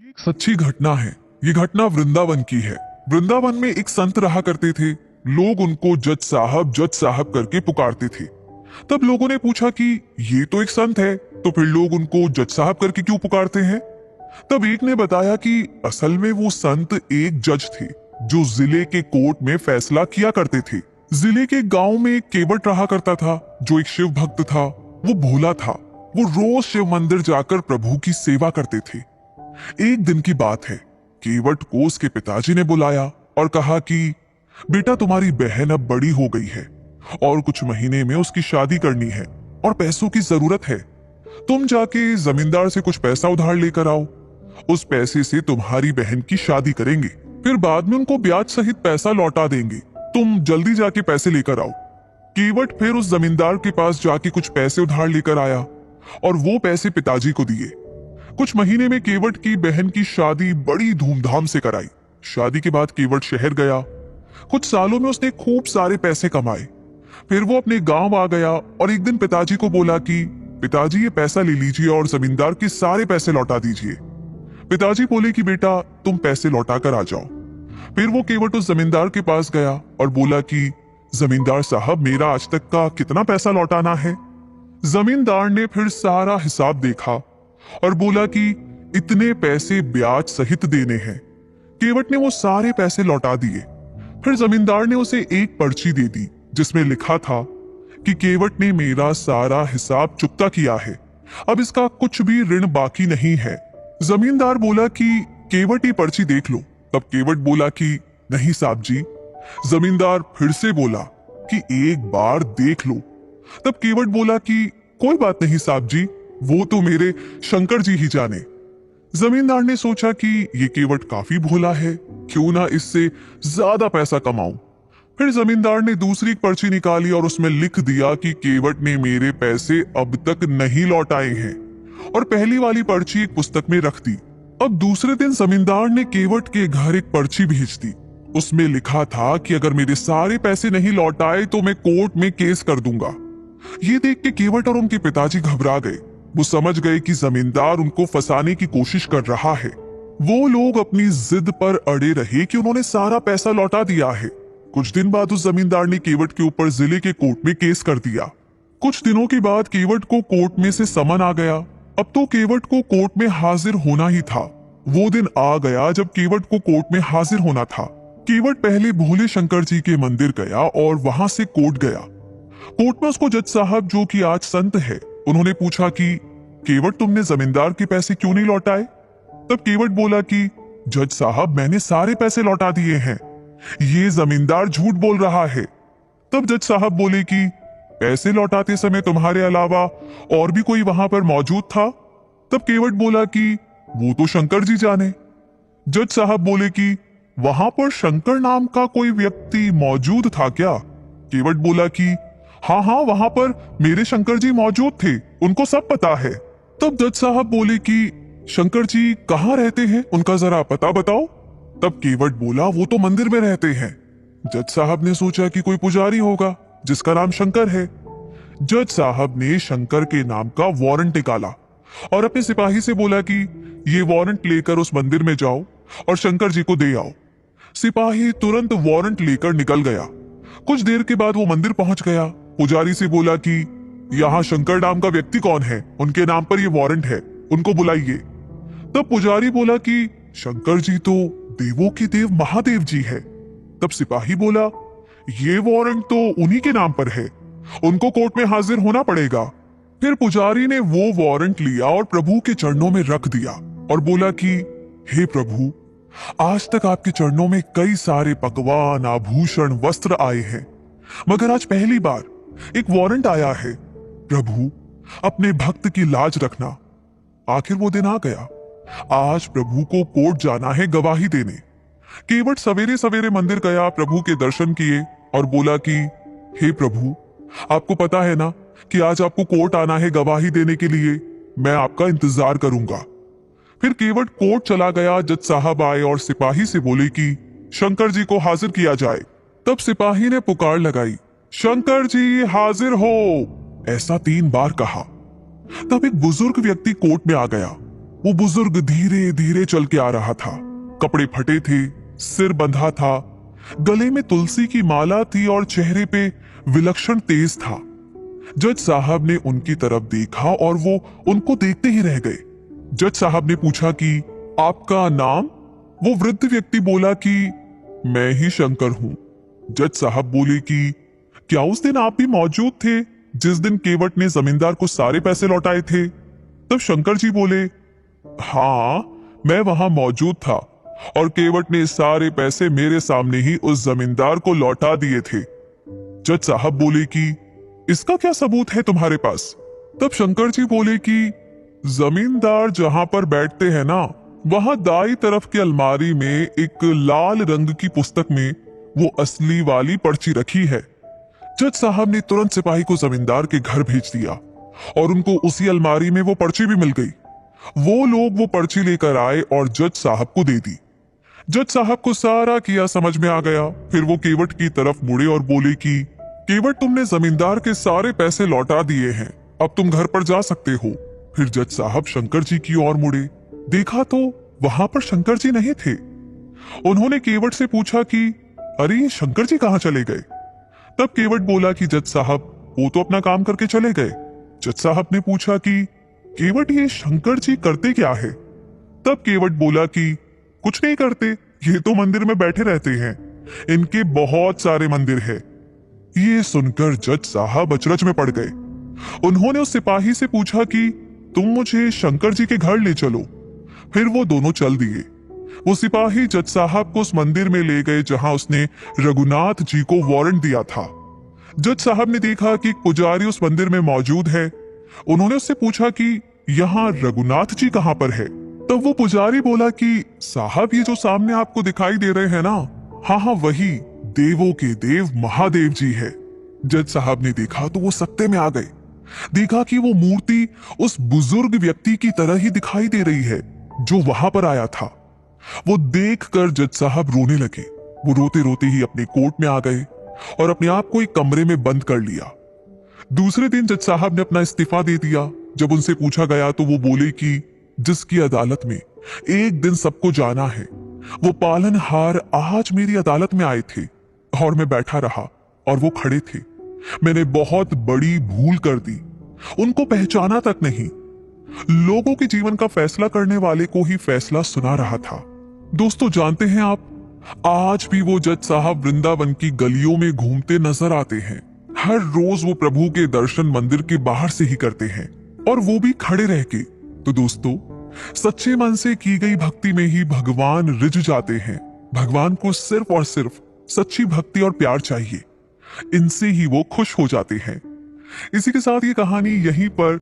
एक सच्ची घटना है। ये घटना वृंदावन की है। वृंदावन में एक संत रहा करते थे। लोग उनको जज साहब करके पुकारते थे। तब लोगों ने पूछा कि ये तो एक संत है, तो फिर लोग उनको जज साहब करके क्यों पुकारते हैं? तब एक ने बताया कि असल में वो संत एक जज थे जो जिले के कोर्ट में फैसला किया करते थे। जिले के गांव में एक केवट रहा करता था जो एक शिव भक्त था। वो भोला था। वो रोज शिव मंदिर जाकर प्रभु की सेवा करते थे। एक दिन की बात है, केवट को उसके पिताजी ने बुलाया और कहा कि बेटा, तुम्हारी बहन अब बड़ी हो गई है और कुछ महीने में उसकी शादी करनी है और पैसों की जरूरत है। तुम जाके जमींदार से कुछ पैसा उधार लेकर आओ। उस पैसे से तुम्हारी बहन की शादी करेंगे, फिर बाद में उनको ब्याज सहित पैसा लौटा देंगे। तुम जल्दी जाके पैसे लेकर आओ। केवट फिर उस जमींदार के पास जाके कुछ पैसे उधार लेकर आया और वो पैसे पिताजी को दिए। कुछ महीने में केवट की बहन की शादी बड़ी धूमधाम से कराई। शादी के बाद केवट शहर गया। कुछ सालों में उसने खूब सारे पैसे कमाए। फिर वो अपने गांव आ गया और एक दिन पिताजी को बोला कि पिताजी, ये पैसा ले लीजिए और जमींदार के सारे पैसे लौटा दीजिए। पिताजी बोले कि बेटा, तुम पैसे लौटा कर आ जाओ। फिर वो केवट उस जमींदार के पास गया और बोला कि जमींदार साहब, मेरा आज तक का कितना पैसा लौटाना है? जमींदार ने फिर सारा हिसाब देखा और बोला कि इतने पैसे ब्याज सहित देने हैं। केवट ने वो सारे पैसे लौटा दिए। फिर जमींदार ने उसे एक पर्ची दे दी जिसमें लिखा था कि केवट ने मेरा सारा हिसाब चुकता किया है, अब इसका कुछ भी ऋण बाकी नहीं है। जमींदार बोला कि केवट ये पर्ची देख लो। तब केवट बोला कि नहीं साहब जी। जमींदार फिर से बोला कि एक बार देख लो। तब केवट बोला कि कोई बात नहीं साहब जी, वो तो मेरे शंकर जी ही जाने। जमींदार ने सोचा कि ये केवट काफी भोला है, क्यों ना इससे ज्यादा पैसा कमाऊं। फिर जमींदार ने दूसरी पर्ची निकाली और उसमें लिख दिया कि केवट ने मेरे पैसे अब तक नहीं लौटाए हैं, और पहली वाली पर्ची एक पुस्तक में रख दी। अब दूसरे दिन जमींदार ने केवट के घर एक पर्ची भेज दी। उसमें लिखा था कि अगर मेरे सारे पैसे नहीं लौटाए तो मैं कोर्ट में केस कर दूंगा। ये देख के केवट और उनके पिताजी घबरा गए। वो समझ गए कि जमींदार उनको फंसाने की कोशिश कर रहा है। वो लोग अपनी जिद पर अड़े रहे कि उन्होंने सारा पैसा लौटा दिया है। कुछ दिन बाद उस जमींदार ने केवट के ऊपर जिले के कोर्ट में केस कर दिया। कुछ दिनों के बाद केवट को कोर्ट में से समन आ गया। अब तो केवट को कोर्ट में हाजिर होना ही था। वो दिन आ गया जब केवट को कोर्ट में हाजिर होना था। केवट पहले भोले शंकर जी के मंदिर गया और वहां से कोर्ट गया। कोर्ट में उसको जज साहब, जो कि आज संत है, उन्होंने पूछा कि केवट, तुमने जमींदार के पैसे क्यों नहीं लौटाए? तब केवट बोला कि जज साहब, मैंने सारे पैसे लौटा दिए हैं, ये जमींदार झूठ बोल रहा है। तब जज साहब बोले कि पैसे लौटाते समय तुम्हारे अलावा और भी कोई वहां पर मौजूद था? तब केवट बोला कि वो तो शंकर जी जाने। जज साहब बोले कि वहां पर शंकर नाम का कोई व्यक्ति मौजूद था क्या? केवट बोला कि हाँ हाँ, वहां पर मेरे शंकर जी मौजूद थे, उनको सब पता है। तब जज साहब बोले कि शंकर जी कहाँ रहते हैं, उनका जरा पता बताओ। तब केवट बोला, वो तो मंदिर में रहते हैं। जज साहब ने सोचा कि कोई पुजारी होगा जिसका नाम शंकर है। जज साहब ने शंकर के नाम का वारंट निकाला और अपने सिपाही से बोला कि ये वारंट लेकर उस मंदिर में जाओ और शंकर जी को दे आओ। सिपाही तुरंत वारंट लेकर निकल गया। कुछ देर के बाद वो मंदिर पहुंच गया। पुजारी से बोला कि यहाँ शंकर नाम का व्यक्ति कौन है, उनके नाम पर ये वारंट है, उनको बुलाइए। तब पुजारी बोला कि शंकर जी तो देवों के देव महादेव जी है। तब सिपाही बोला, ये वारंट तो उन्हीं के नाम पर है, उनको कोर्ट में हाजिर होना पड़ेगा। फिर पुजारी ने वो वारंट लिया और प्रभु के चरणों में रख दिया और बोला कि हे प्रभु, आज तक आपके चरणों में कई सारे पकवान, आभूषण, वस्त्र आए हैं, मगर आज पहली बार एक वारंट आया है। प्रभु, अपने भक्त की लाज रखना। आखिर वो दिन आ गया। आज प्रभु को कोर्ट जाना है गवाही देने। केवट सवेरे सवेरे मंदिर गया, प्रभु के दर्शन किए और बोला कि हे प्रभु, आपको पता है ना कि आज आपको कोर्ट आना है गवाही देने के लिए, मैं आपका इंतजार करूंगा। फिर केवट कोर्ट चला गया। जज साहब आए और सिपाही से बोले कि शंकर जी को हाजिर किया जाए। तब सिपाही ने पुकार लगाई, शंकर जी हाजिर हो, ऐसा 3 बार कहा। तब एक बुजुर्ग व्यक्ति कोर्ट में आ गया। वो बुजुर्ग धीरे धीरे चल के आ रहा था। कपड़े फटे थे, सिर बंधा था, गले में तुलसी की माला थी और चेहरे पे विलक्षण तेज था। जज साहब ने उनकी तरफ देखा और वो उनको देखते ही रह गए। जज साहब ने पूछा कि आपका नाम? वो वृद्ध व्यक्ति बोला कि मैं ही शंकर हूं। जज साहब बोले कि क्या उस दिन आप भी मौजूद थे जिस दिन केवट ने जमींदार को सारे पैसे लौटाए थे? तब शंकर जी बोले, हाँ, मैं वहां मौजूद था और केवट ने सारे पैसे मेरे सामने ही उस जमींदार को लौटा दिए थे। जज साहब बोले कि इसका क्या सबूत है तुम्हारे पास? तब शंकर जी बोले कि जमींदार जहां पर बैठते हैं ना, वहां दाई तरफ की अलमारी में एक लाल रंग की पुस्तक में वो असली वाली पर्ची रखी है। जज साहब ने तुरंत सिपाही को जमींदार के घर भेज दिया और उनको उसी अलमारी में वो पर्ची भी मिल गई। वो लोग वो पर्ची लेकर आए और जज साहब को दे दी। जज साहब को सारा किया समझ में आ गया। फिर वो केवट की तरफ मुड़े और बोले कि केवट, तुमने जमींदार के सारे पैसे लौटा दिए हैं, अब तुम घर पर जा सकते हो। फिर जज साहब शंकर जी की ओर मुड़े, देखा तो वहां पर शंकर जी नहीं थे। उन्होंने केवट से पूछा कि अरे ये शंकर जी कहाँ चले गए? तब केवट बोला कि जज साहब, वो तो अपना काम करके चले गए। जज साहब ने पूछा कि केवट, ये शंकर जी करते क्या है? तब केवट बोला कि कुछ नहीं करते, ये तो मंदिर में बैठे रहते हैं, इनके बहुत सारे मंदिर है। ये सुनकर जज साहब अचरज में पड़ गए। उन्होंने उस सिपाही से पूछा कि तुम मुझे शंकर जी के घर ले चलो। फिर वो दोनों चल दिए। वो सिपाही जज साहब को उस मंदिर में ले गए जहां उसने रघुनाथ जी को वारंट दिया था। जज साहब ने देखा कि एक पुजारी उस मंदिर में मौजूद है। उन्होंने उससे पूछा कि यहाँ रघुनाथ जी कहाँ पर है? तब वो पुजारी बोला कि साहब, ये जो सामने आपको दिखाई दे रहे हैं ना, हाँ हाँ वही देवों के देव महादेव जी है। जज साहब ने देखा तो वो सत्ते में आ गए। देखा कि वो मूर्ति उस बुजुर्ग व्यक्ति की तरह ही दिखाई दे रही है जो वहां पर आया था। वो देखकर जज साहब रोने लगे। वो रोते रोते ही अपने कोर्ट में आ गए और अपने आप को एक कमरे में बंद कर लिया। दूसरे दिन जज साहब ने अपना इस्तीफा दे दिया। जब उनसे पूछा गया तो वो बोले कि जिसकी अदालत में एक दिन सबको जाना है, वो पालनहार आज मेरी अदालत में आए थे और मैं बैठा रहा और वो खड़े थे। मैंने बहुत बड़ी भूल कर दी, उनको पहचाना तक नहीं। लोगों के जीवन का फैसला करने वाले को ही फैसला सुना रहा था। दोस्तों, जानते हैं आप, आज भी वो जज साहब वृंदावन की गलियों में घूमते नजर आते हैं। हर रोज वो प्रभु के दर्शन मंदिर के बाहर से ही करते हैं और वो भी खड़े रह के। तो दोस्तों, सच्चे मन से की गई भक्ति में ही भगवान रिझ जाते हैं। भगवान को सिर्फ और सिर्फ सच्ची भक्ति और प्यार चाहिए, इनसे ही वो खुश हो जाते हैं। इसी के साथ ये कहानी यहीं पर